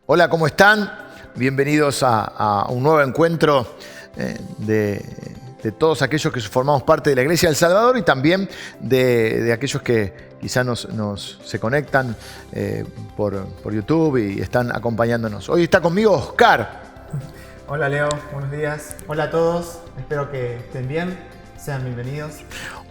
Hola, ¿cómo están? Bienvenidos a un nuevo encuentro de todos aquellos que formamos parte de la Iglesia del Salvador y también de aquellos que quizás se conectan por YouTube y están acompañándonos. Hoy está conmigo Oscar. Hola Leo, buenos días. Hola a todos, espero que estén bien, sean bienvenidos.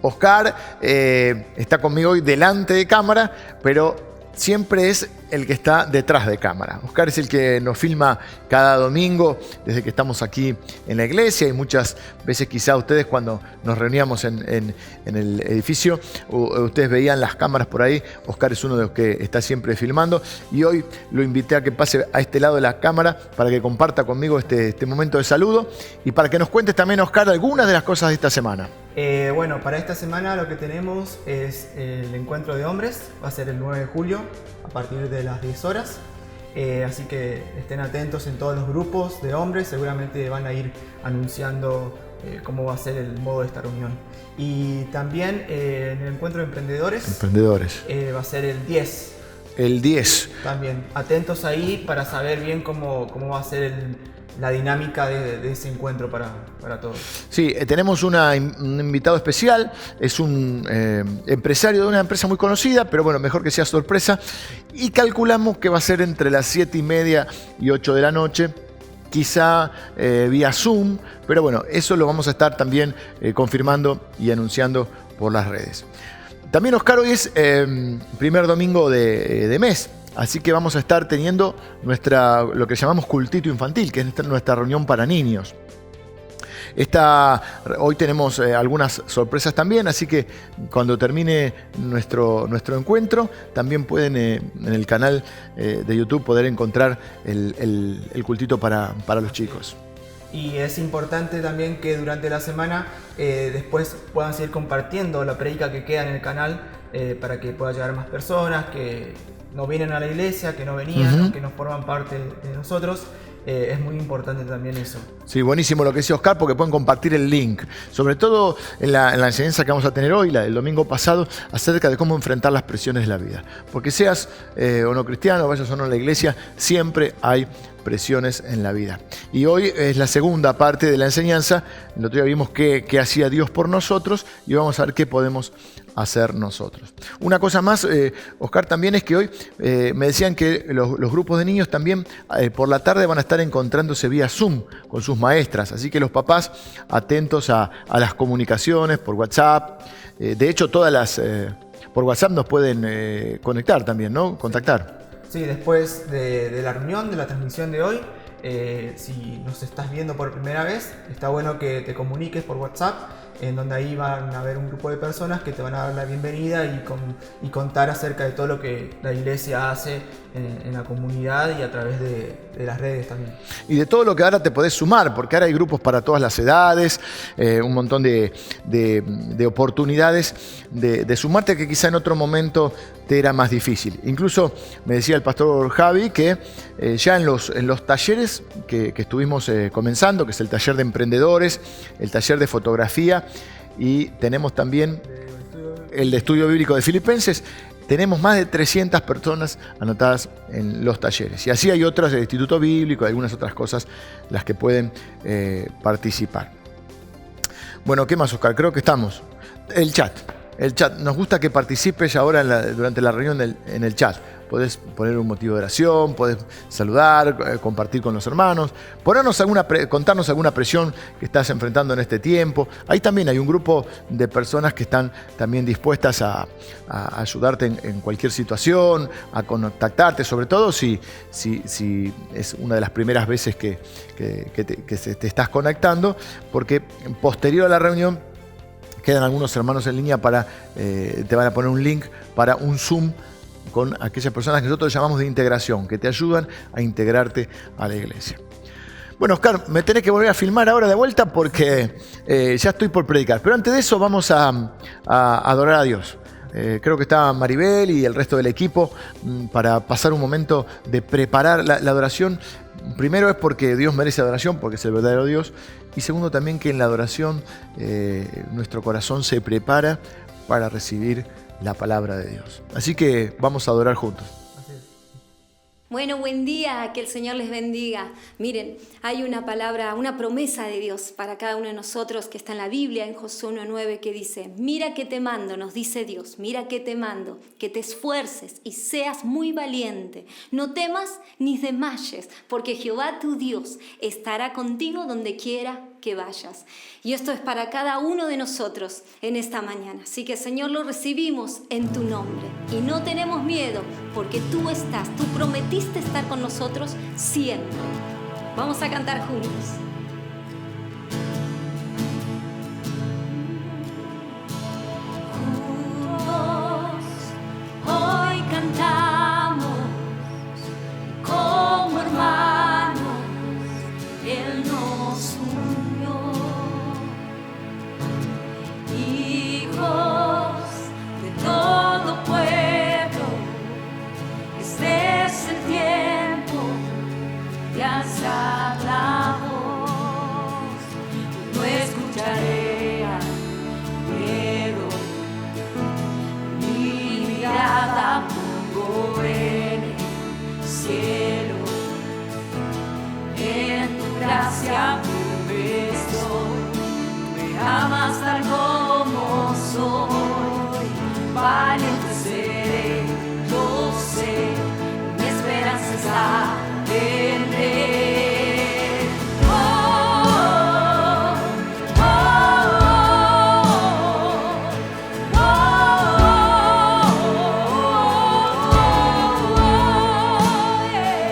Oscar está conmigo hoy delante de cámara, pero siempre es el que está detrás de cámara. Oscar es el que nos filma cada domingo desde que estamos aquí en la iglesia y muchas veces quizá ustedes cuando nos reuníamos en el edificio, ustedes veían las cámaras por ahí. Oscar es uno de los que está siempre filmando y hoy lo invité a que pase a este lado de la cámara para que comparta conmigo este momento de saludo y para que nos cuentes también, Oscar, algunas de las cosas de esta semana. Bueno, para esta semana lo que tenemos es el encuentro de hombres, va a ser el 9 de julio a partir de las 10 horas. Así que estén atentos en todos los grupos de hombres, seguramente van a ir anunciando cómo va a ser el modo de esta reunión. Y también en el encuentro de emprendedores va a ser el 10. El 10. También atentos ahí para saber bien cómo va a ser la dinámica de ese encuentro para todos. Sí, tenemos un invitado especial, es un empresario de una empresa muy conocida, pero bueno, mejor que sea sorpresa. Y calculamos que va a ser entre las 7:30 y 8 de la noche, quizá vía Zoom, pero bueno, eso lo vamos a estar también confirmando y anunciando por las redes. También, Oscar, hoy es primer domingo de mes. Así que vamos a estar teniendo lo que llamamos cultito infantil, que es nuestra reunión para niños. Hoy tenemos algunas sorpresas también, así que cuando termine nuestro encuentro, también pueden en el canal de YouTube poder encontrar el cultito para los chicos. Y es importante también que durante la semana después puedan seguir compartiendo la prédica que queda en el canal para que pueda llegar a más personas que no vienen a la iglesia, que no venían, que no forman parte de nosotros. Es muy importante también eso. Sí, buenísimo lo que dice Oscar, porque pueden compartir el link. Sobre todo en la enseñanza que vamos a tener hoy, el domingo pasado, acerca de cómo enfrentar las presiones de la vida. Porque seas o no cristiano, vayas o no a la iglesia, siempre hay presiones en la vida. Y hoy es la segunda parte de la enseñanza. El otro día vimos qué hacía Dios por nosotros y vamos a ver qué podemos hacer nosotros. Una cosa más, Oscar, también es que hoy me decían que los grupos de niños también por la tarde van a estar encontrándose vía Zoom con sus maestras. Así que los papás atentos a las comunicaciones por WhatsApp. De hecho, por WhatsApp nos pueden conectar también, ¿no? Contactar. Sí, después de la reunión, de la transmisión de hoy, si nos estás viendo por primera vez, está bueno que te comuniques por WhatsApp, en donde ahí van a haber un grupo de personas que te van a dar la bienvenida y contar acerca de todo lo que la iglesia hace en la comunidad y a través de las redes también. Y de todo lo que ahora te podés sumar, porque ahora hay grupos para todas las edades, un montón de oportunidades de sumarte que quizá en otro momento te era más difícil. Incluso me decía el pastor Javi que ya en los talleres que estuvimos comenzando, que es el taller de emprendedores, el taller de fotografía y tenemos también el de estudio bíblico de Filipenses, tenemos más de 300 personas anotadas en los talleres. Y así hay otras del Instituto Bíblico, algunas otras cosas las que pueden participar. Bueno, ¿qué más, Oscar? Creo que estamos. El chat. Nos gusta que participes ahora durante la reunión en el chat. Podés poner un motivo de oración, podés saludar, compartir con los hermanos, contarnos alguna presión que estás enfrentando en este tiempo. Ahí también hay un grupo de personas que están también dispuestas a ayudarte en cualquier situación, a contactarte, sobre todo si es una de las primeras veces que te estás conectando, porque posterior a la reunión quedan algunos hermanos en línea te van a poner un link para un Zoom con aquellas personas que nosotros llamamos de integración, que te ayudan a integrarte a la iglesia. Bueno, Oscar, me tenés que volver a filmar ahora de vuelta porque ya estoy por predicar. Pero antes de eso vamos a adorar a Dios. Creo que está Maribel y el resto del equipo para pasar un momento de preparar la adoración. Primero es porque Dios merece adoración, porque es el verdadero Dios. Y segundo también que en la adoración nuestro corazón se prepara para recibir la palabra de Dios. Así que vamos a adorar juntos. Bueno, buen día, que el Señor les bendiga. Miren, hay una palabra, una promesa de Dios para cada uno de nosotros que está en la Biblia, en Josué 1:9, que dice: mira que te mando, nos dice Dios, mira que te mando, que te esfuerces y seas muy valiente. No temas ni desmayes, porque Jehová tu Dios estará contigo donde quiera que vayas. Y esto es para cada uno de nosotros en esta mañana. Así que, Señor, lo recibimos en tu nombre. Y no tenemos miedo, porque tú prometiste estar con nosotros siempre. Vamos a cantar juntos. Juntos hoy cantamos como hermanos. Él nos unió, hijos de todo pueblo. Este es el tiempo de alzar la voz. No escucharé al miedo, mi mirada pongo en el cielo. En tu gracia me estoy, me amas tal como soy. Valiente seré, yo sé, mi esperanza está en él. Oh, oh, oh, oh, yeah.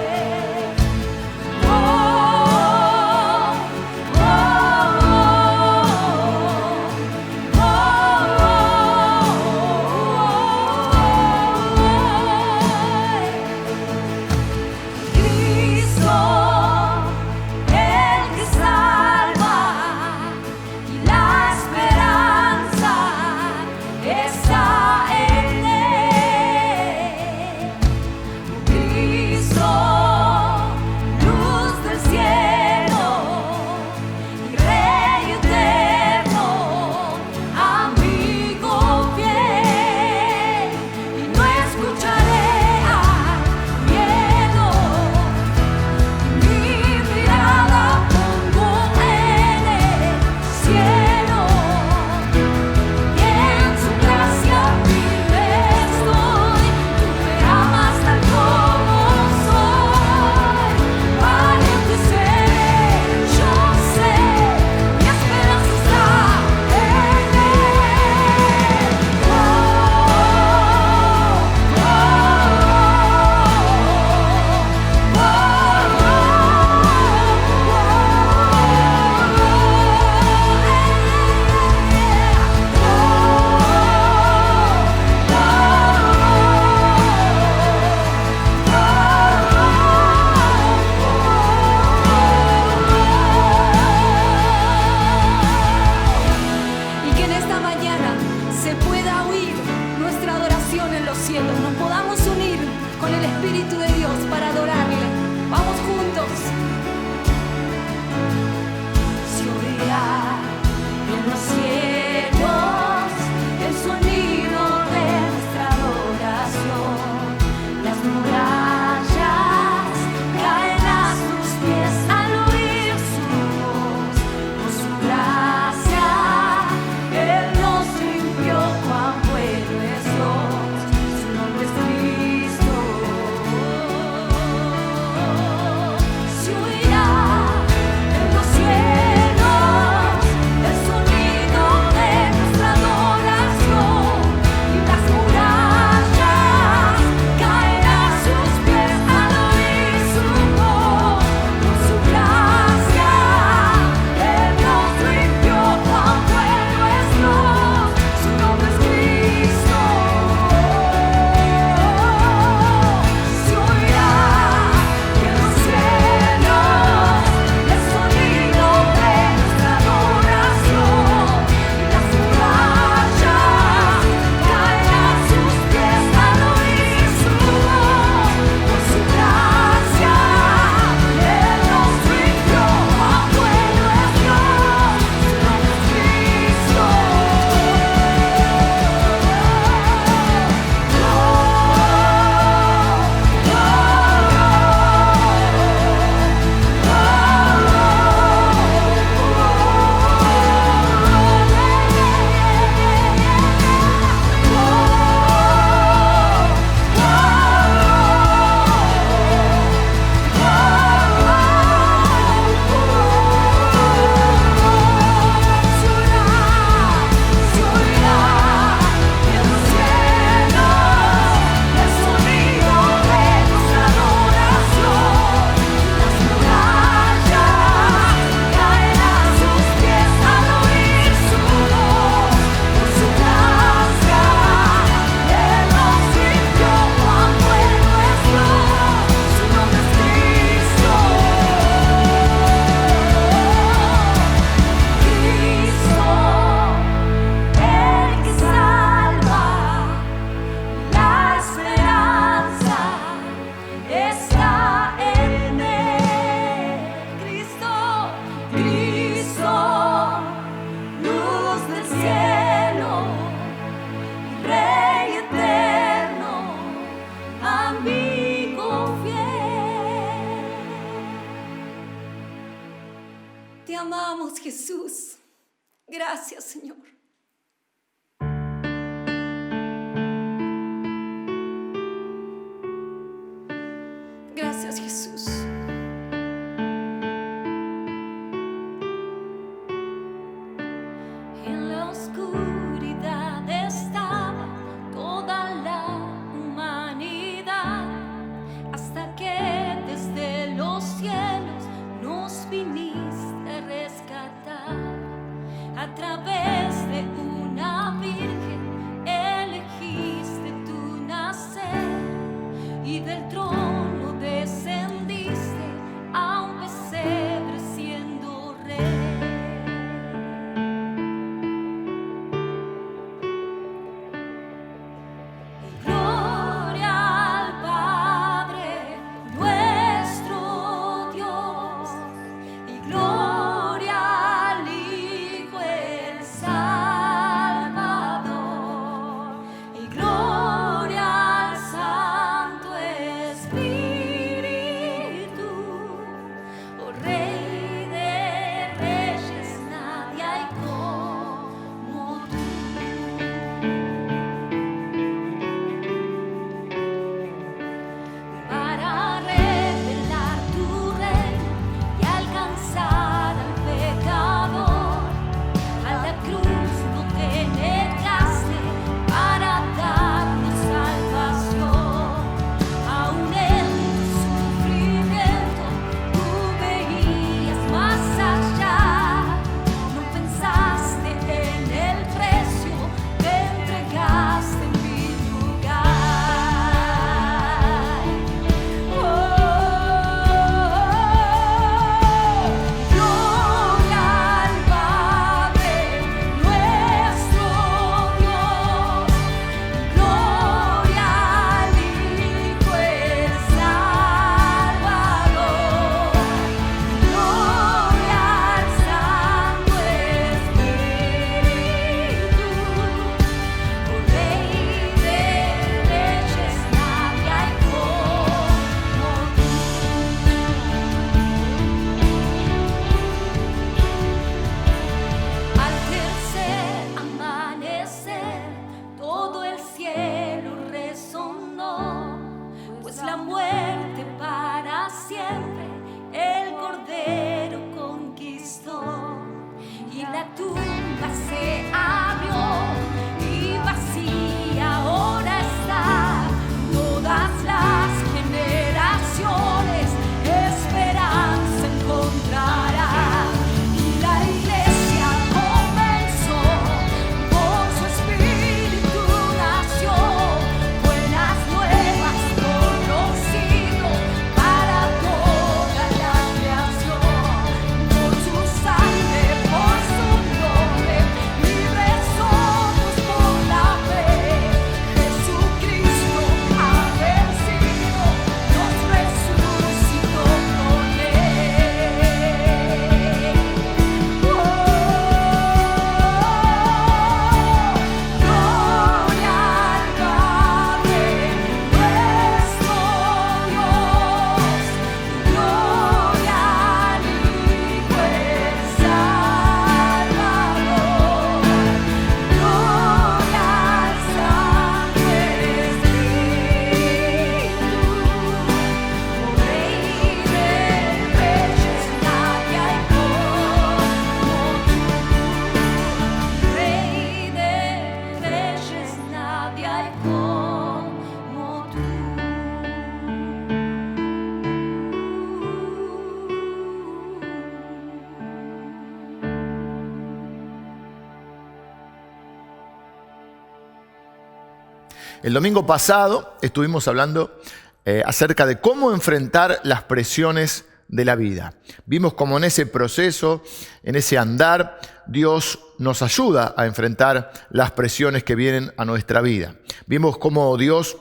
Te amamos, Jesús. Gracias, Señor. Gracias, Jesús. En la oscuridad estaba toda la humanidad, hasta que desde los cielos nos viniste a rescatar. A través de una virgen elegiste tu nacer, y del trono descendiste a un pesebre siendo rey. Gloria al Padre, nuestro Dios, y gloria al Hijo, el Salvador, y gloria al Santo Espíritu, oh Rey de Reyes, nadie hay como tú. Para revelar tu reino y alcanzar al pecador, a la cruz no te negaste para darnos salvación. Aún en tu sufrimiento tú veías más allá, no pensaste en el precio, te entregaste en mi lugar. Gloria al Padre, nuestro Dios, gloria al Hijo, el Salvador, gloria al Santo Espíritu, oh Rey de Reyes, nadie hay como tú. Al tercer amanecer, todo el cielo resonó, pues la muerte para siempre el Cordero conquistó, y la tumba se abrió y vacía ahora está. Todas las generaciones esperanza encontrarán, y la iglesia comenzó, con su espíritu nació, buenas nuevas conocido para toda la creación. Por su sangre, por su nombre, libres somos por la fe. Jesucristo ha vencido, nos resucitó con él. Gloria al Padre, nuestro Dios, gloria al Hijo, el Salvador, gloria al Santo Espíritu, oh Rey de Reyes, nadie hay como tú. Rey de Reyes, nadie hay como tú. El domingo pasado estuvimos hablando acerca de cómo enfrentar las presiones de la vida. Vimos cómo en ese proceso, en ese andar, Dios nos ayuda a enfrentar las presiones que vienen a nuestra vida. Vimos cómo Dios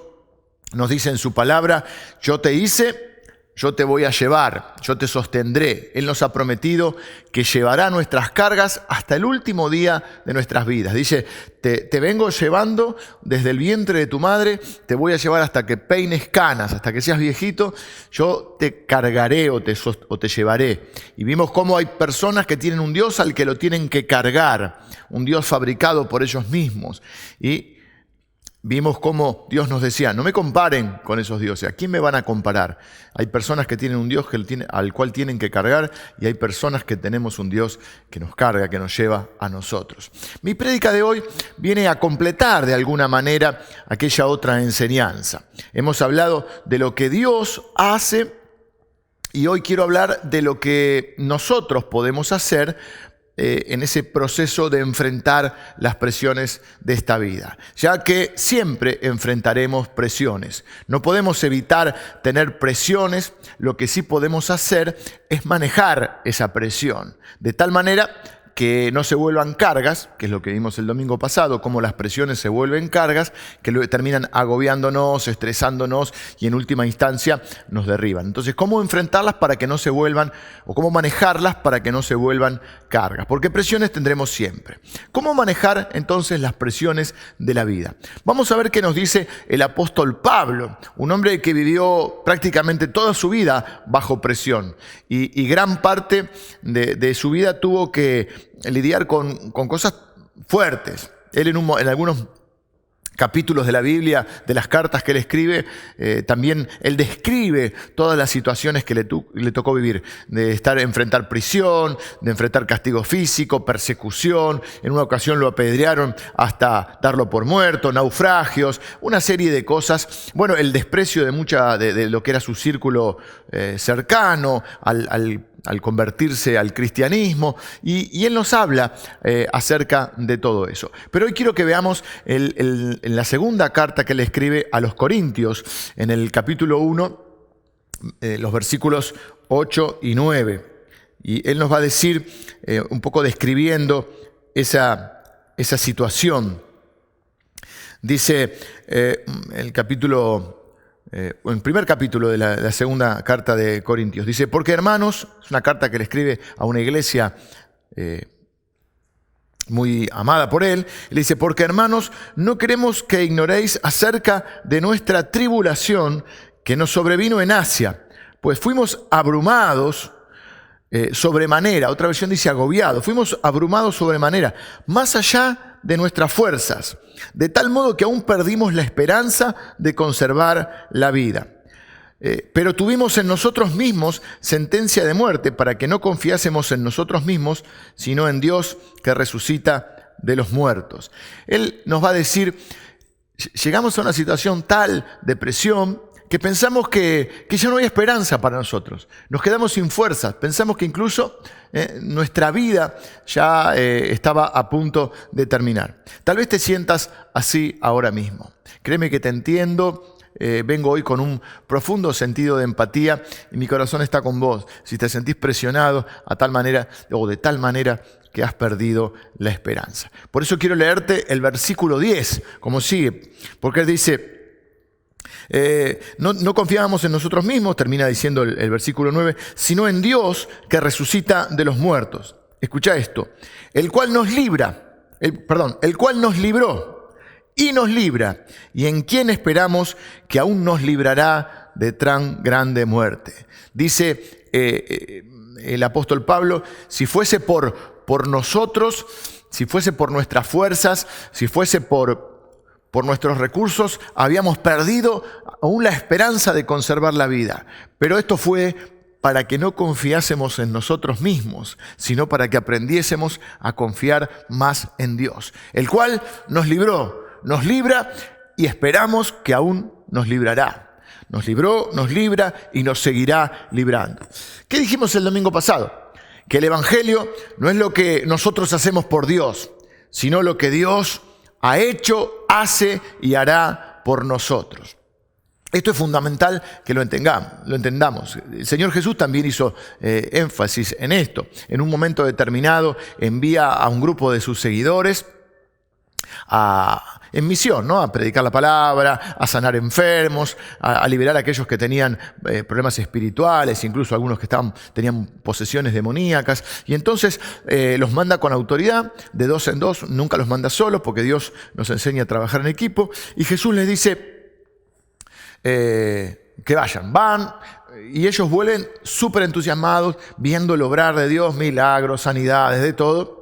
nos dice en su palabra: yo te hice yo te voy a llevar, yo te sostendré. Él nos ha prometido que llevará nuestras cargas hasta el último día de nuestras vidas. Dice, te vengo llevando desde el vientre de tu madre, te voy a llevar hasta que peines canas, hasta que seas viejito, yo te cargaré o te llevaré. Y vimos cómo hay personas que tienen un Dios al que lo tienen que cargar, un Dios fabricado por ellos mismos. Y vimos cómo Dios nos decía, no me comparen con esos dioses. ¿A quién me van a comparar? Hay personas que tienen un Dios al cual tienen que cargar y hay personas que tenemos un Dios que nos carga, que nos lleva a nosotros. Mi prédica de hoy viene a completar de alguna manera aquella otra enseñanza. Hemos hablado de lo que Dios hace y hoy quiero hablar de lo que nosotros podemos hacer en ese proceso de enfrentar las presiones de esta vida, ya que siempre enfrentaremos presiones. No podemos evitar tener presiones, lo que sí podemos hacer es manejar esa presión, de tal manera que no se vuelvan cargas, que es lo que vimos el domingo pasado, cómo las presiones se vuelven cargas, que terminan agobiándonos, estresándonos y en última instancia nos derriban. Entonces, ¿cómo enfrentarlas para que no se vuelvan, o cómo manejarlas para que no se vuelvan cargas? Porque presiones tendremos siempre. ¿Cómo manejar entonces las presiones de la vida? Vamos a ver qué nos dice el apóstol Pablo, un hombre que vivió prácticamente toda su vida bajo presión y gran parte de su vida tuvo que lidiar con cosas fuertes. Él en algunos capítulos de la Biblia, de las cartas que él escribe, también él describe todas las situaciones que le tocó vivir, de enfrentar prisión, de enfrentar castigo físico, persecución, en una ocasión lo apedrearon hasta darlo por muerto, naufragios, una serie de cosas. Bueno, el desprecio de lo que era su círculo cercano, al convertirse al cristianismo, y él nos habla acerca de todo eso. Pero hoy quiero que veamos en la segunda carta que él escribe a los Corintios, en el capítulo 1, los versículos 8 y 9. Y él nos va a decir, un poco describiendo esa situación. Dice el primer capítulo de la segunda carta de Corintios. Dice, porque hermanos, es una carta que le escribe a una iglesia muy amada por él. Le dice, porque hermanos, no queremos que ignoréis acerca de nuestra tribulación que nos sobrevino en Asia, pues fuimos abrumados sobremanera. Otra versión dice agobiados. Fuimos abrumados sobremanera, más allá de nuestras fuerzas, de tal modo que aún perdimos la esperanza de conservar la vida. Pero tuvimos en nosotros mismos sentencia de muerte para que no confiásemos en nosotros mismos, sino en Dios que resucita de los muertos. Él nos va a decir, llegamos a una situación tal de presión que pensamos que ya no hay esperanza para nosotros. Nos quedamos sin fuerzas. Pensamos que incluso nuestra vida ya estaba a punto de terminar. Tal vez te sientas así ahora mismo. Créeme que te entiendo. Vengo hoy con un profundo sentido de empatía y mi corazón está con vos. Si te sentís presionado a tal manera o de tal manera que has perdido la esperanza. Por eso quiero leerte el versículo 10, como sigue. Porque él dice, no confiábamos en nosotros mismos, termina diciendo el versículo 9, sino en Dios que resucita de los muertos. Escucha esto, el cual nos libró y nos libra, y en quien esperamos que aún nos librará de tan grande muerte. Dice el apóstol Pablo, si fuese por nosotros, si fuese por nuestras fuerzas, si fuese por nuestros recursos, habíamos perdido aún la esperanza de conservar la vida. Pero esto fue para que no confiásemos en nosotros mismos, sino para que aprendiésemos a confiar más en Dios, el cual nos libró, nos libra y esperamos que aún nos librará. Nos libró, nos libra y nos seguirá librando. ¿Qué dijimos el domingo pasado? Que el Evangelio no es lo que nosotros hacemos por Dios, sino lo que Dios ha hecho, hace y hará por nosotros. Esto es fundamental que lo entendamos. El Señor Jesús también hizo énfasis en esto. En un momento determinado envía a un grupo de sus seguidores en misión, ¿no? A predicar la palabra, a sanar enfermos, a liberar a aquellos que tenían problemas espirituales, incluso algunos que tenían posesiones demoníacas. Y entonces los manda con autoridad, de 2 en 2, nunca los manda solos, porque Dios nos enseña a trabajar en equipo. Y Jesús les dice que van, y ellos vuelven súper entusiasmados, viendo el obrar de Dios, milagros, sanidades, de todo.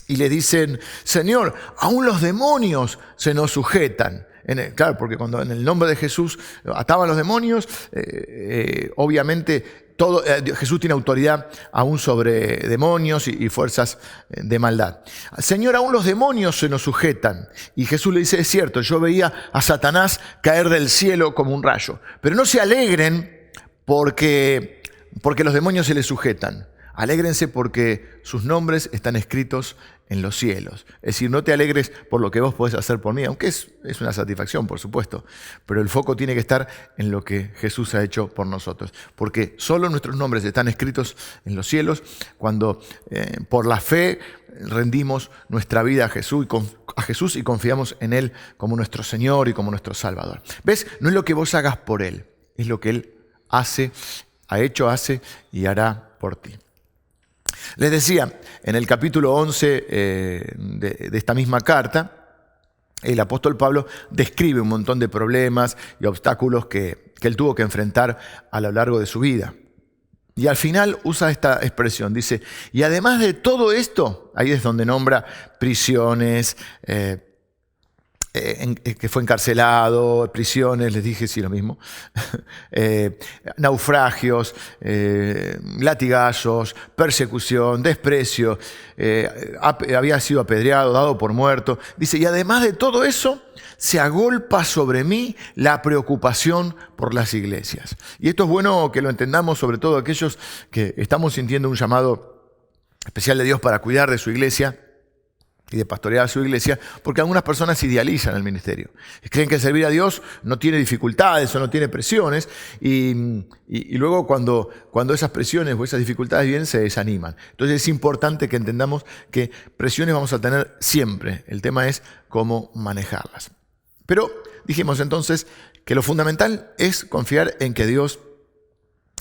Y le dicen: Señor, aún los demonios se nos sujetan. Claro, porque cuando en el nombre de Jesús ataban los demonios, obviamente Jesús tiene autoridad aún sobre demonios y fuerzas de maldad. Señor, aún los demonios se nos sujetan. Y Jesús le dice: es cierto, yo veía a Satanás caer del cielo como un rayo. Pero no se alegren porque los demonios se les sujetan. Alégrense porque sus nombres están escritos en los cielos. Es decir, no te alegres por lo que vos podés hacer por mí, aunque es una satisfacción, por supuesto, pero el foco tiene que estar en lo que Jesús ha hecho por nosotros, porque solo nuestros nombres están escritos en los cielos cuando por la fe rendimos nuestra vida a Jesús y confiamos en Él como nuestro Señor y como nuestro Salvador. ¿Ves? No es lo que vos hagas por Él, es lo que Él ha hecho, hace y hará por ti. Les decía, en el capítulo 11 de esta misma carta, el apóstol Pablo describe un montón de problemas y obstáculos que él tuvo que enfrentar a lo largo de su vida. Y al final usa esta expresión, dice: y además de todo esto, ahí es donde nombra prisiones, que fue encarcelado, prisiones, les dije sí lo mismo, naufragios, latigazos, persecución, desprecio, había sido apedreado, dado por muerto. Dice: y además de todo eso, se agolpa sobre mí la preocupación por las iglesias. Y esto es bueno que lo entendamos, sobre todo aquellos que estamos sintiendo un llamado especial de Dios para cuidar de su iglesia y de pastorear a su iglesia, porque algunas personas idealizan el ministerio. Creen que servir a Dios no tiene dificultades o no tiene presiones, y luego cuando esas presiones o esas dificultades vienen, se desaniman. Entonces es importante que entendamos que presiones vamos a tener siempre. El tema es cómo manejarlas. Pero dijimos entonces que lo fundamental es confiar en que Dios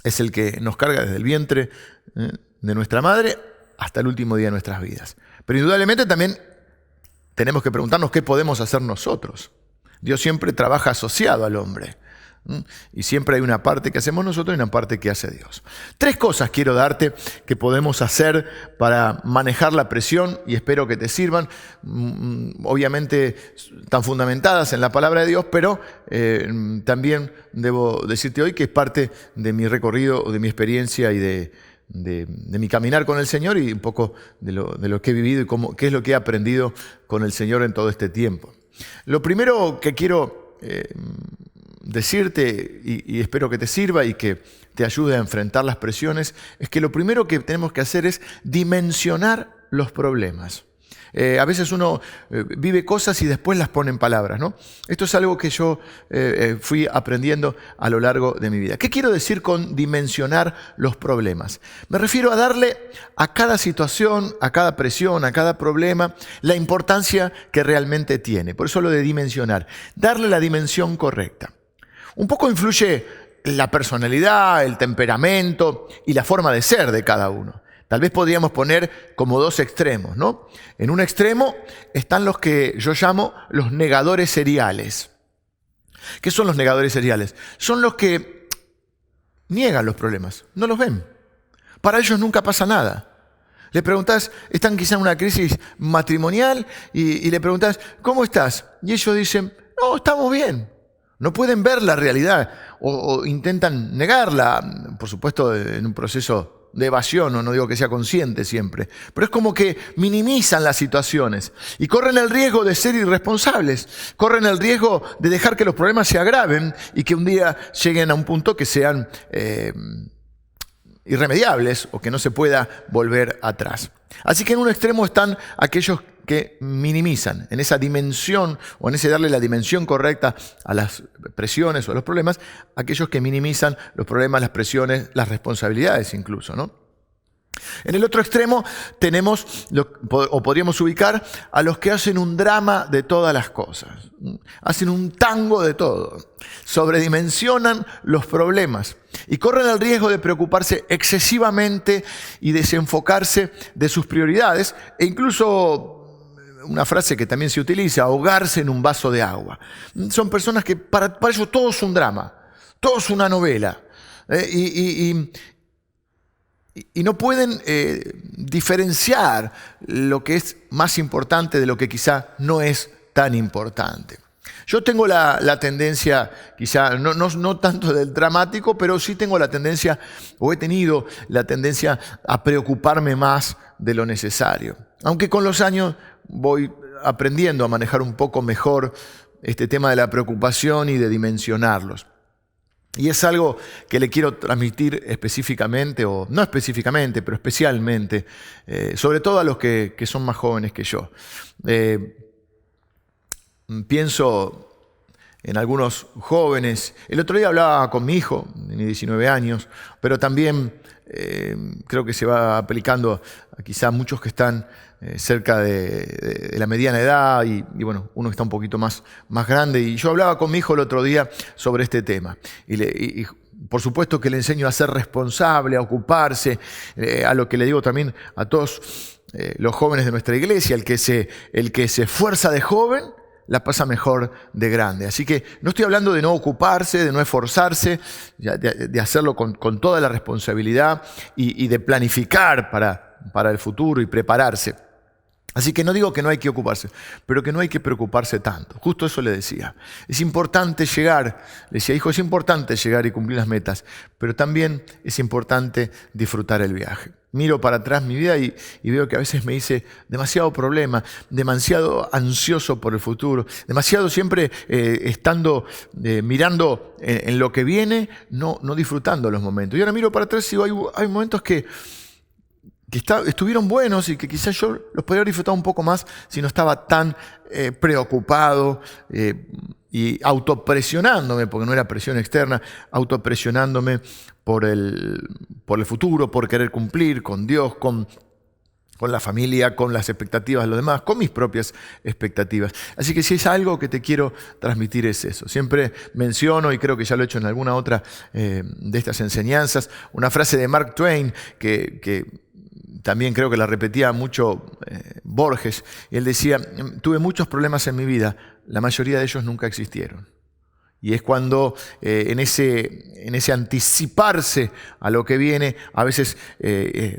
es el que nos carga desde el vientre de nuestra madre hasta el último día de nuestras vidas. Pero indudablemente también tenemos que preguntarnos qué podemos hacer nosotros. Dios siempre trabaja asociado al hombre. Y siempre hay una parte que hacemos nosotros y una parte que hace Dios. 3 cosas quiero darte que podemos hacer para manejar la presión y espero que te sirvan. Obviamente están fundamentadas en la palabra de Dios, pero también debo decirte hoy que es parte de mi recorrido, de mi experiencia y de mi caminar con el Señor y un poco de lo que he vivido y qué es lo que he aprendido con el Señor en todo este tiempo. Lo primero que quiero decirte, y espero que te sirva y que te ayude a enfrentar las presiones, es que lo primero que tenemos que hacer es dimensionar los problemas. A veces uno vive cosas y después las pone en palabras, ¿no? Esto es algo que yo fui aprendiendo a lo largo de mi vida. ¿Qué quiero decir con dimensionar los problemas? Me refiero a darle a cada situación, a cada presión, a cada problema, la importancia que realmente tiene. Por eso lo de dimensionar. Darle la dimensión correcta. Un poco influye la personalidad, el temperamento y la forma de ser de cada uno. Tal vez podríamos poner como 2 extremos, ¿no? En un extremo están los que yo llamo los negadores seriales. ¿Qué son los negadores seriales? Son los que niegan los problemas, no los ven. Para ellos nunca pasa nada. Le preguntás, están quizá en una crisis matrimonial y le preguntás, ¿cómo estás? Y ellos dicen, no, estamos bien. No pueden ver la realidad o intentan negarla, por supuesto en un proceso de evasión, no digo que sea consciente siempre, pero es como que minimizan las situaciones y corren el riesgo de ser irresponsables, corren el riesgo de dejar que los problemas se agraven y que un día lleguen a un punto que sean irremediables o que no se pueda volver atrás. Así que en un extremo están aquellos que minimizan, en esa dimensión o en ese darle la dimensión correcta a las presiones o a los problemas, aquellos que minimizan los problemas, las presiones, las responsabilidades incluso, ¿no? En el otro extremo tenemos, o podríamos ubicar, a los que hacen un drama de todas las cosas. Hacen un tango de todo. Sobredimensionan los problemas y corren el riesgo de preocuparse excesivamente y desenfocarse de sus prioridades e incluso, una frase que también se utiliza, ahogarse en un vaso de agua. Son personas que para ellos todo es un drama, todo es una novela. Y no pueden diferenciar lo que es más importante de lo que quizá no es tan importante. Yo tengo la tendencia, quizá no tanto del dramático, pero sí tengo la tendencia, o he tenido la tendencia a preocuparme más de lo necesario. Aunque con los años voy aprendiendo a manejar un poco mejor este tema de la preocupación y de dimensionarlos. Y es algo que le quiero transmitir específicamente, o no específicamente, pero especialmente, sobre todo a los que son más jóvenes que yo. Pienso en algunos jóvenes. El otro día hablaba con mi hijo, de 19 años, pero también creo que se va aplicando a quizá muchos que están cerca de la mediana edad y bueno, uno que está un poquito más grande. Y yo hablaba con mi hijo el otro día sobre este tema. Y por supuesto que le enseño a ser responsable, a ocuparse, a lo que le digo también a todos los jóvenes de nuestra iglesia, el que se esfuerza de joven, la pasa mejor de grande. Así que no estoy hablando de no ocuparse, de no esforzarse, de hacerlo con toda la responsabilidad y de planificar para el futuro y prepararse. Así que no digo que no hay que ocuparse, pero que no hay que preocuparse tanto. Justo eso le decía. Es importante llegar, le decía, hijo, es importante llegar y cumplir las metas, pero también es importante disfrutar el viaje. Miro para atrás mi vida y veo que a veces me hice demasiado problema, demasiado ansioso por el futuro, demasiado siempre estando mirando en lo que viene, no disfrutando los momentos. Y ahora miro para atrás y digo, hay momentos que estuvieron buenos y que quizás yo los podría haber disfrutado un poco más si no estaba tan preocupado y autopresionándome, porque no era presión externa, autopresionándome por el futuro, por querer cumplir con Dios, con la familia, con las expectativas de los demás, con mis propias expectativas. Así que si es algo que te quiero transmitir es eso. Siempre menciono, y creo que ya lo he hecho en alguna otra de estas enseñanzas, una frase de Mark Twain que también creo que la repetía mucho Borges. Y él decía, tuve muchos problemas en mi vida, la mayoría de ellos nunca existieron. Y es cuando en ese anticiparse a lo que viene, a veces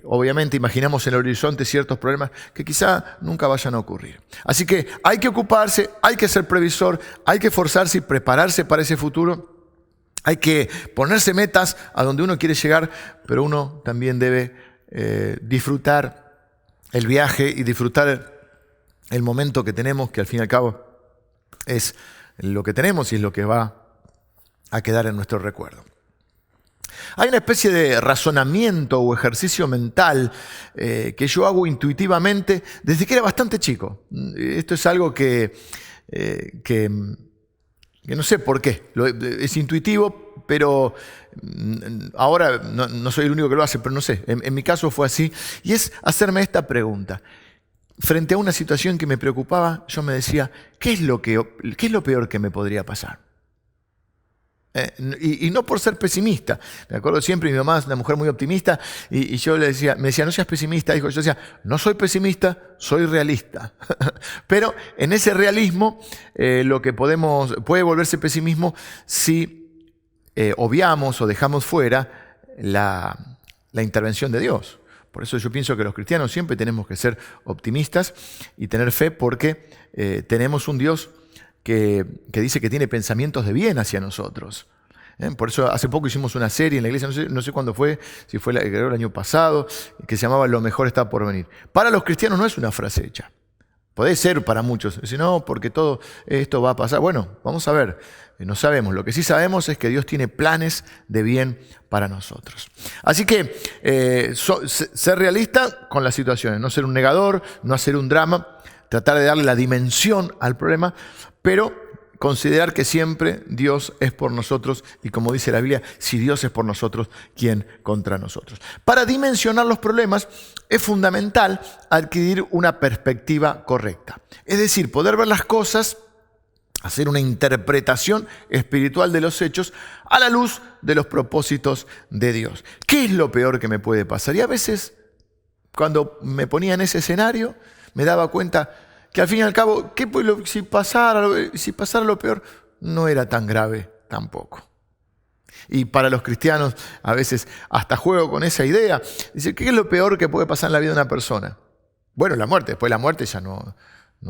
obviamente imaginamos en el horizonte ciertos problemas que quizá nunca vayan a ocurrir. Así que hay que ocuparse, hay que ser previsor, hay que esforzarse y prepararse para ese futuro. Hay que ponerse metas a donde uno quiere llegar, pero uno también debe disfrutar el viaje y disfrutar el momento que tenemos, que al fin y al cabo es lo que tenemos y es lo que va a quedar en nuestro recuerdo. Hay una especie de razonamiento o ejercicio mental que yo hago intuitivamente desde que era bastante chico. Esto es algo que no sé por qué, es intuitivo, pero ahora no soy el único que lo hace, pero no sé, en mi caso fue así, y es hacerme esta pregunta. Frente a una situación que me preocupaba, yo me decía, ¿qué es lo peor que me podría pasar? Y no por ser pesimista. Me acuerdo siempre, mi mamá es una mujer muy optimista, y yo me decía, no seas pesimista, hijo. Yo decía, no soy pesimista, soy realista. Pero en ese realismo, lo que puede volverse pesimismo si obviamos o dejamos fuera la intervención de Dios. Por eso yo pienso que los cristianos siempre tenemos que ser optimistas y tener fe, porque tenemos un Dios que dice que tiene pensamientos de bien hacia nosotros. Por eso hace poco hicimos una serie en la iglesia, no sé cuándo fue, si fue el año pasado, que se llamaba Lo mejor está por venir. Para los cristianos no es una frase hecha. Puede ser para muchos. Dicen, no, porque todo esto va a pasar. Bueno, vamos a ver. No sabemos. Lo que sí sabemos es que Dios tiene planes de bien para nosotros. Así que ser realista con las situaciones. No ser un negador, no hacer un drama. Tratar de darle la dimensión al problema, pero considerar que siempre Dios es por nosotros y, como dice la Biblia, si Dios es por nosotros, ¿quién contra nosotros? Para dimensionar los problemas es fundamental adquirir una perspectiva correcta. Es decir, poder ver las cosas, hacer una interpretación espiritual de los hechos a la luz de los propósitos de Dios. ¿Qué es lo peor que me puede pasar? Y a veces, cuando me ponía en ese escenario, me daba cuenta que al fin y al cabo, si pasara lo peor, no era tan grave tampoco. Y para los cristianos, a veces hasta juego con esa idea. Dice, ¿qué es lo peor que puede pasar en la vida de una persona? Bueno, la muerte. Después de la muerte ya no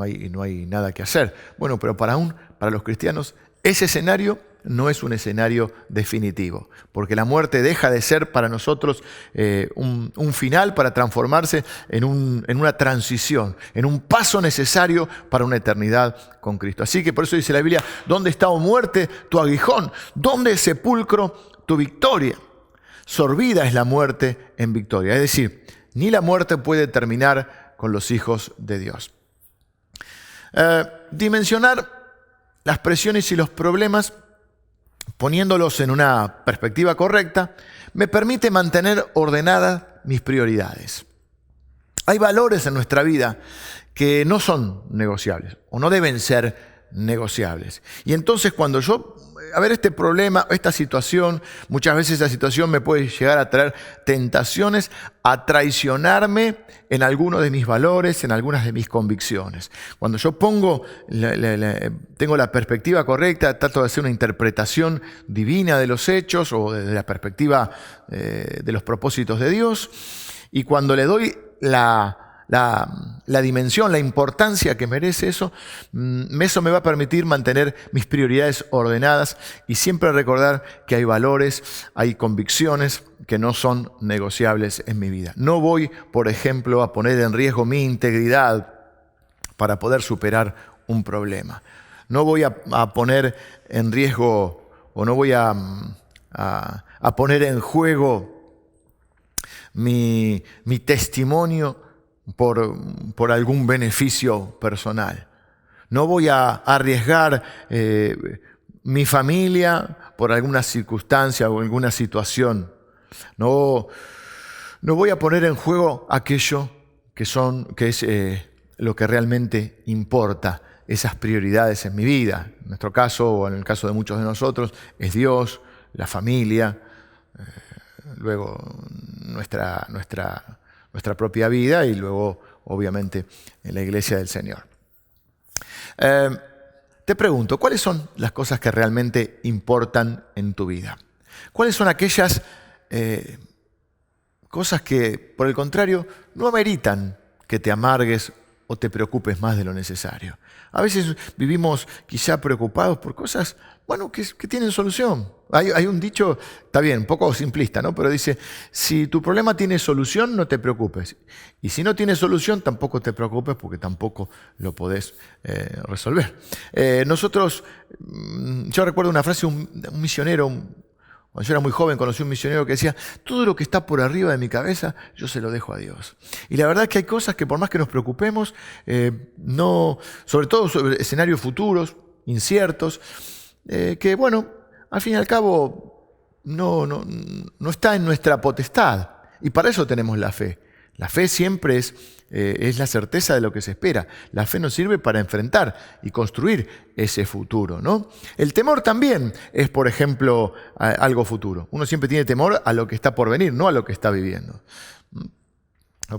hay nada que hacer. Bueno, pero para los cristianos, ese escenario no es un escenario definitivo, porque la muerte deja de ser para nosotros un final para transformarse en una transición, en un paso necesario para una eternidad con Cristo. Así que por eso dice la Biblia, ¿dónde está, oh muerte, tu aguijón? ¿Dónde, sepulcro, tu victoria? Sorbida es la muerte en victoria. Es decir, ni la muerte puede terminar con los hijos de Dios. Dimensionar las presiones y los problemas, poniéndolos en una perspectiva correcta, me permite mantener ordenadas mis prioridades. Hay valores en nuestra vida que no son negociables o no deben ser negociables. Y entonces cuando yo, este problema, esta situación, muchas veces esa situación me puede llegar a traer tentaciones a traicionarme en algunos de mis valores, en algunas de mis convicciones. Cuando yo tengo la perspectiva correcta, trato de hacer una interpretación divina de los hechos o de la perspectiva de los propósitos de Dios, y cuando le doy la dimensión, la importancia que merece eso me va a permitir mantener mis prioridades ordenadas y siempre recordar que hay valores, hay convicciones que no son negociables en mi vida. No voy, por ejemplo, a poner en riesgo mi integridad para poder superar un problema. No voy a poner en riesgo o no voy a poner en juego mi testimonio por algún beneficio personal. No voy a arriesgar mi familia por alguna circunstancia o alguna situación. No voy a poner en juego aquello que es lo que realmente importa, esas prioridades en mi vida. En nuestro caso, o en el caso de muchos de nosotros, es Dios, la familia, luego nuestra propia vida y luego, obviamente, en la iglesia del Señor. Te pregunto, ¿cuáles son las cosas que realmente importan en tu vida? ¿Cuáles son aquellas cosas que, por el contrario, no ameritan que te amargues o te preocupes más de lo necesario? A veces vivimos quizá preocupados por cosas, que tienen solución. Hay un dicho, está bien, un poco simplista, ¿no? Pero dice, si tu problema tiene solución, no te preocupes. Y si no tiene solución, tampoco te preocupes porque tampoco lo podés resolver. Yo recuerdo una frase de un misionero, cuando yo era muy joven conocí un misionero que decía, todo lo que está por arriba de mi cabeza, yo se lo dejo a Dios. Y la verdad es que hay cosas que por más que nos preocupemos, sobre todo sobre escenarios futuros, inciertos, que al fin y al cabo no está en nuestra potestad. Y para eso tenemos la fe. La fe siempre es la certeza de lo que se espera. La fe nos sirve para enfrentar y construir ese futuro, ¿no? El temor también es, por ejemplo, algo futuro. Uno siempre tiene temor a lo que está por venir, no a lo que está viviendo.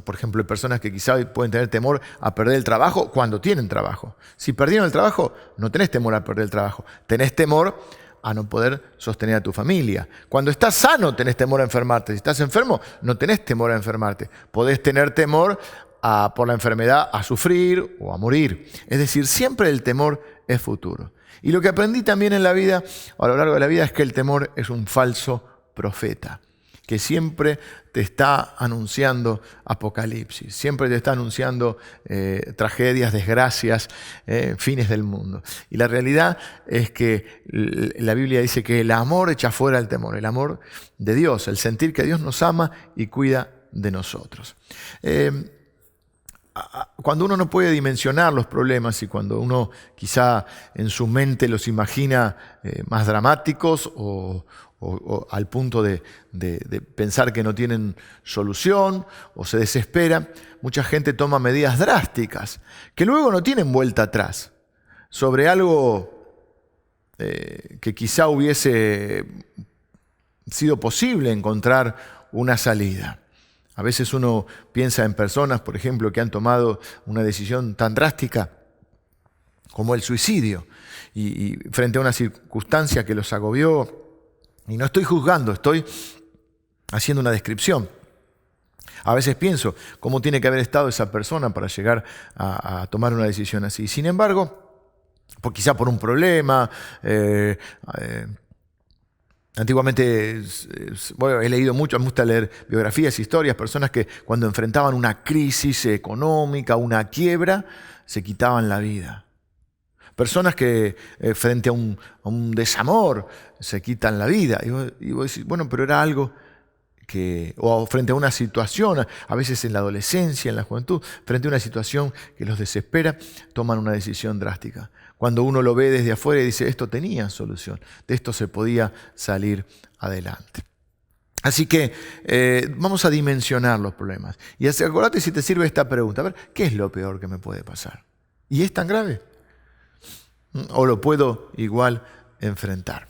Por ejemplo, hay personas que quizá pueden tener temor a perder el trabajo cuando tienen trabajo. Si perdieron el trabajo, no tenés temor a perder el trabajo. Tenés temor a no poder sostener a tu familia. Cuando estás sano, tenés temor a enfermarte. Si estás enfermo, no tenés temor a enfermarte. Podés tener temor por la enfermedad a sufrir o a morir. Es decir, siempre el temor es futuro. Y lo que aprendí también en la vida, a lo largo de la vida, es que el temor es un falso profeta, que siempre te está anunciando apocalipsis, siempre te está anunciando tragedias, desgracias, fines del mundo. Y la realidad es que la Biblia dice que el amor echa fuera el temor, el amor de Dios, el sentir que Dios nos ama y cuida de nosotros. cuando uno no puede dimensionar los problemas y cuando uno quizá en su mente los imagina más dramáticos o al punto de pensar que no tienen solución o se desespera, mucha gente toma medidas drásticas que luego no tienen vuelta atrás sobre algo que quizá hubiese sido posible encontrar una salida. A veces uno piensa en personas, por ejemplo, que han tomado una decisión tan drástica como el suicidio y frente a una circunstancia que los agobió. Y no estoy juzgando, estoy haciendo una descripción. A veces pienso cómo tiene que haber estado esa persona para llegar a tomar una decisión así. Sin embargo, quizá por un problema, antiguamente, bueno, he leído mucho, me gusta leer biografías, historias, personas que cuando enfrentaban una crisis económica, una quiebra, se quitaban la vida. Personas que frente a un desamor se quitan la vida. Y vos decís, bueno, pero era algo que, o frente a una situación, a veces en la adolescencia, en la juventud, frente a una situación que los desespera, toman una decisión drástica. Cuando uno lo ve desde afuera y dice, esto tenía solución, de esto se podía salir adelante. Así que vamos a dimensionar los problemas. Y acordate si te sirve esta pregunta, a ver, ¿qué es lo peor que me puede pasar? ¿Y es tan grave? ¿O lo puedo igual enfrentar?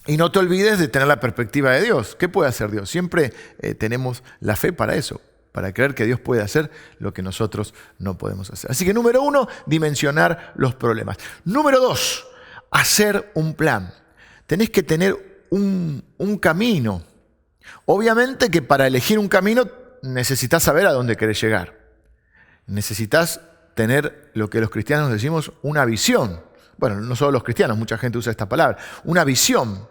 Y no te olvides de tener la perspectiva de Dios. ¿Qué puede hacer Dios? Siempre tenemos la fe para eso, para creer que Dios puede hacer lo que nosotros no podemos hacer. Así que número 1, dimensionar los problemas. Número 2, hacer un plan. Tenés que tener un camino. Obviamente que para elegir un camino necesitas saber a dónde querés llegar. Necesitas tener lo que los cristianos decimos una visión. Bueno, no solo los cristianos, mucha gente usa esta palabra. Una visión.